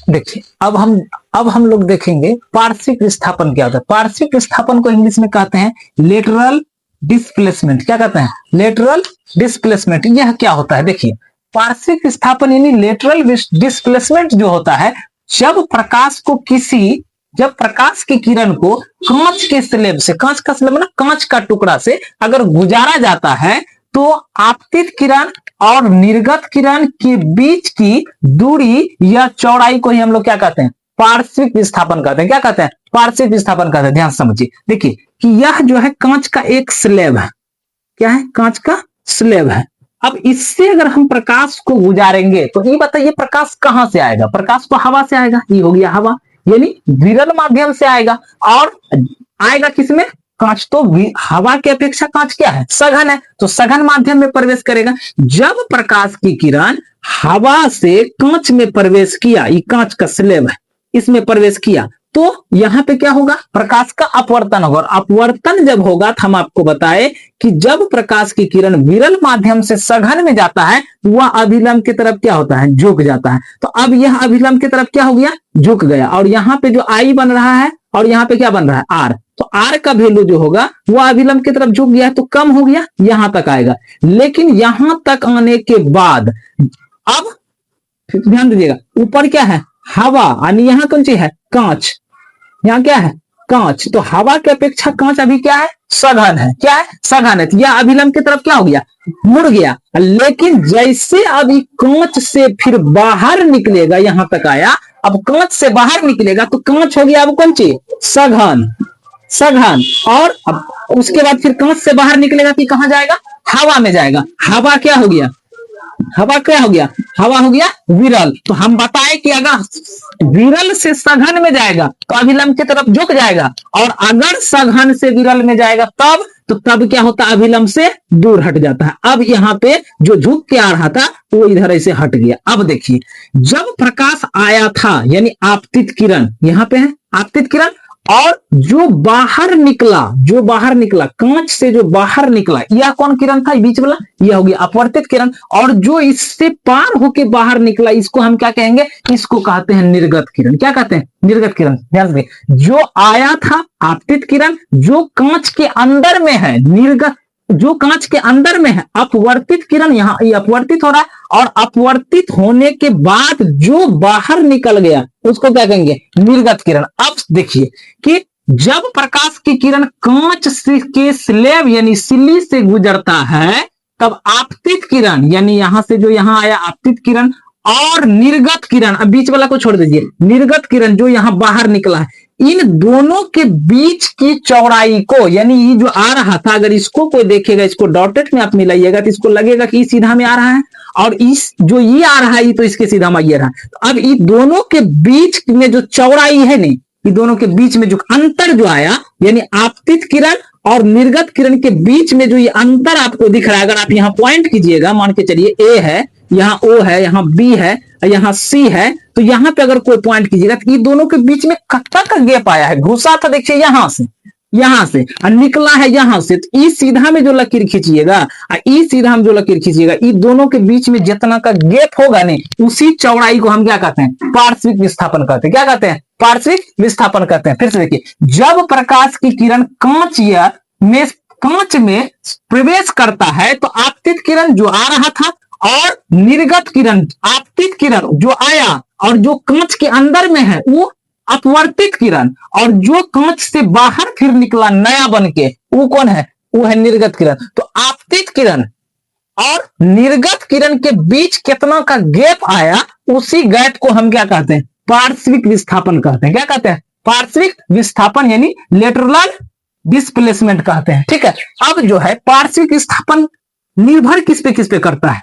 देखिए अब हम लोग देखेंगे पार्श्विक विस्थापन क्या होता है। पार्श्विक विस्थापन को इंग्लिश में कहते हैं लेटरल डिस्प्लेसमेंट। क्या कहते हैं? Lateral displacement. यह क्या होता है? देखिए, पार्श्विक विस्थापन यानी लेटरल डिस्प्लेसमेंट जो होता है, जब प्रकाश की किरण को कांच के स्लेब से, कांच का स्लेब ना, कांच का टुकड़ा से अगर गुजारा जाता है तो आपतित किरण और निर्गत किरण के बीच की दूरी या चौड़ाई को ही हम लोग क्या कहते हैं? पार्श्विक विस्थापन कहते हैं। क्या कहते हैं? पार्श्विक विस्थापन कहते हैं। ध्यान समझिए, देखिए कि यह जो है कांच का एक स्लेब है। क्या है? कांच का स्लेब है। अब इससे अगर हम प्रकाश को गुजारेंगे तो ये बताइए प्रकाश कहां से आएगा? प्रकाश तो हवा से आएगा। ये हो गया हवा, यानी विरल माध्यम से आएगा। और आएगा किसमें? कांच। तो हवा की अपेक्षा कांच क्या है? सघन है, तो सघन माध्यम में प्रवेश करेगा। जब प्रकाश की किरण हवा से कांच में प्रवेश किया, ये कांच का स्लेब है, इसमें प्रवेश किया, तो यहां पे क्या होगा? प्रकाश का अपवर्तन होगा। और अपवर्तन जब होगा तो हम आपको बताए कि जब प्रकाश की किरण विरल माध्यम से सघन में जाता है, वह अभिलंब की तरफ क्या होता है? झुक जाता है। तो अब यह अभिलंब की तरफ क्या हो गया? झुक गया। और यहाँ पे जो आई बन रहा है और यहाँ पे क्या बन रहा है? आर। तो आर का वैल्यू जो होगा वह अभिलंब की तरफ झुक गया, तो कम हो गया, यहां तक आएगा। लेकिन यहां तक आने के बाद अब ध्यान दीजिएगा, ऊपर क्या है? हवा, यानी यहां कौन सी है? कांच। यहाँ क्या है? कांच। तो हवा की अपेक्षा कांच अभी क्या है? सघन है। क्या है? सघन है। तो यह अभिलंब की तरफ क्या हो गया? मुड़ गया। लेकिन जैसे अभी कांच से फिर बाहर निकलेगा, यहां तक आया, अब कांच से बाहर निकलेगा तो कांच हो गया अब कौन सी? सघन। सघन। और अब उसके बाद फिर कांच से बाहर निकलेगा कि कहां जाएगा? हवा में जाएगा। हवा क्या हो गया? हवा क्या हो गया? हवा हो गया विरल। तो हम बताए कि अगर विरल से सघन में जाएगा तो अभिलंब की तरफ झुक जाएगा, और अगर सघन से विरल में जाएगा तब क्या होता? अभिलंब से दूर हट जाता है। अब यहाँ पे जो झुक के आ रहा था वो इधर ऐसे हट गया। अब देखिए, जब प्रकाश आया था, यानी आपतित किरण यहाँ पे है, आपतित किरण, और जो बाहर निकला कांच से जो बाहर निकला, यह कौन किरण था? बीच वाला, यह हो गया अपवर्तित किरण। और जो इससे पार होके बाहर निकला, इसको हम क्या कहेंगे? इसको कहते हैं निर्गत किरण। क्या कहते हैं? निर्गत किरण। ध्यान से, जो आया था आपतित किरण, जो कांच के अंदर में है निर्गत, जो कांच के अंदर में है अपवर्तित किरण, यहाँ ये अपवर्तित हो रहा है, और अपवर्तित होने के बाद जो बाहर निकल गया उसको क्या कहेंगे? निर्गत किरण। अब देखिए कि जब प्रकाश की किरण कांच के स्लेब यानी सिल्ली से गुजरता है, तब आपतित किरण, यानी यहां से जो यहां आया आपतित किरण, और निर्गत किरण, अब बीच वाला को छोड़ दीजिए, निर्गत किरण जो यहां बाहर निकला है, इन दोनों के बीच की चौड़ाई को, यानी ये जो आ रहा था, अगर इसको कोई देखेगा, इसको डॉटेड में आप मिलाइएगा तो इसको लगेगा कि सीधा में आ रहा है, और इस जो ये आ रहा है तो इसके सीधा में ये रहा। तो अब ये दोनों के बीच में जो चौड़ाई है, नहीं, ये दोनों के बीच में जो अंतर जो आया, यानी आपतित किरण और निर्गत किरण के बीच में जो ये अंतर आपको दिख रहा है, अगर आप यहाँ पॉइंट कीजिएगा, मान के चलिए ए है, यहाँ ओ है, यहाँ बी है, यहाँ सी है, तो यहाँ पे अगर कोई पॉइंट कीजिएगा तो ये दोनों के बीच में कत्ता का गैप आया है। घुसा था देखिए यहां से और निकला है यहां से। तो ई सीधा में जो लकीर खींचिएगा, ई सीधा में जो लकीर खींचिएगा, ई दोनों के बीच में जितना का गैप होगा नहीं, उसी चौड़ाई को हम क्या कहते हैं? पार्श्विक विस्थापन कहते हैं। क्या कहते हैं? पार्श्विक विस्थापन कहते हैं। फिर से देखिए, जब प्रकाश की किरण कांच में प्रवेश करता है तो आपतित किरण जो आ रहा था और निर्गत किरण, आपतित किरण जो आया और जो कांच के अंदर में है वो अपवर्तित किरण, और जो कांच से बाहर फिर निकला नया बन के, वो कौन है? वो है निर्गत किरण। तो आपतित किरण और निर्गत किरण के बीच कितना का गैप आया, उसी गैप को हम क्या कहते हैं? पार्श्विक विस्थापन कहते हैं। क्या कहते हैं? पार्श्विक विस्थापन, यानी लेटरल डिस्प्लेसमेंट कहते हैं। ठीक है। अब जो है पार्श्विक विस्थापन निर्भर किस पे करता है?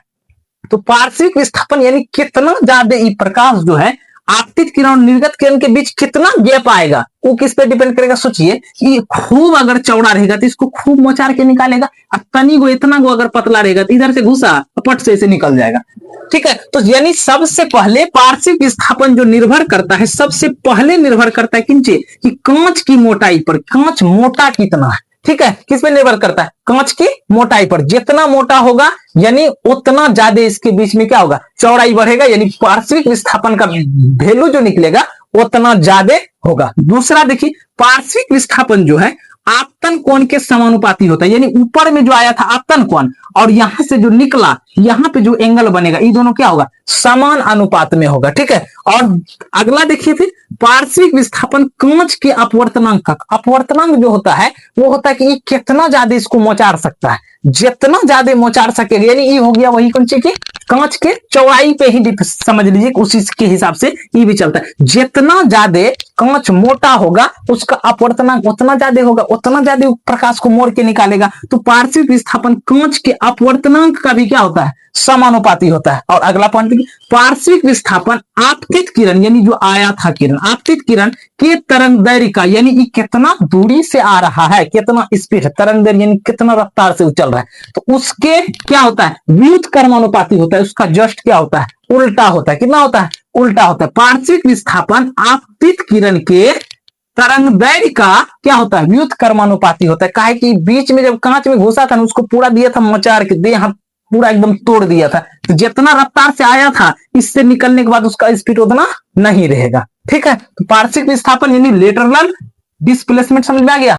तो पार्श्विक विस्थापन यानी कितना ज्यादा ये प्रकाश जो है आपतित किरण और निर्गत किरण के बीच कितना गैप आएगा, वो किस पे डिपेंड करेगा? सोचिए कि खूब अगर चौड़ा रहेगा तो इसको खूब मोचार के निकालेगा, और तनी को इतना को अगर पतला रहेगा तो इधर से घुसा पट से इसे निकल जाएगा। ठीक है। तो यानी सबसे पहले पार्श्विक विस्थापन जो निर्भर करता है, सबसे पहले निर्भर करता है किंचे? कि कांच की मोटाई पर। कांच मोटा कितना है, ठीक है, किस पे निर्भर करता है? कांच की मोटाई पर। जितना मोटा होगा यानी उतना ज्यादा इसके बीच में क्या होगा? चौड़ाई बढ़ेगा, यानी पार्श्विक विस्थापन का वैल्यू जो निकलेगा उतना ज्यादा होगा। दूसरा देखिए, पार्श्विक विस्थापन जो है आपतन कोण के समानुपाती होता है, यानी ऊपर में जो आया था आपतन कोण और यहां से जो निकला यहां पे जो एंगल बनेगा ये दोनों क्या होगा? समान अनुपात में होगा। ठीक है, और अगला देखिए फिर, पार्श्विक विस्थापन कांच के अपवर्तनांक का। अपवर्तनांक जो होता है वो होता है कि ये कितना ज्यादा इसको मोचार सकता है। जितना ज्यादा मोचार सकेगा, यानी ये हो गया वही कौन सी की? कांच के चौड़ाई पे ही समझ लीजिए, उसी के हिसाब से ये भी चलता है। जितना ज्यादा कांच मोटा होगा उसका अपवर्तनांक उतना ज्यादा होगा, उतना ज्यादा प्रकाश को मोड़ के निकालेगा। तो पार्श्विक विस्थापन कांच के अपवर्तनांक का भी क्या होता है? समानुपाती होता है। और अगला पॉइंट देखिए, पार्श्विक विस्थापन आपतित किरण, यानी जो आया था किरण, आपतित किरण के तरंग दैर्घ्य का, यानी ये कितना दूरी से आ रहा है, कितना स्पीड, तरंग दैर्घ्य यानी कितना रफ्तार से चल रहा है, तो उसके क्या होता है? व्युत्क्रमानुपाती होता है। उसका जस्ट क्या होता है? उल्टा होता है। कितना होता है? उल्टा होता है। पार्श्विक विस्थापन आपतित किरण के तरंग दैर्घ्य का क्या होता है? व्युत्क्रमानुपाती होता है। काहे कि बीच में जब कांच में घुसा था ना, उसको पूरा दिया था मचार के, दे हाथ पूरा एकदम तोड़ दिया था, तो जितना रफ्तार से आया था इससे निकलने के बाद उसका स्पीड उतना नहीं रहेगा। ठीक है, तो पार्श्विक विस्थापन यानी लेटरल डिस्प्लेसमेंट समझ में आ गया।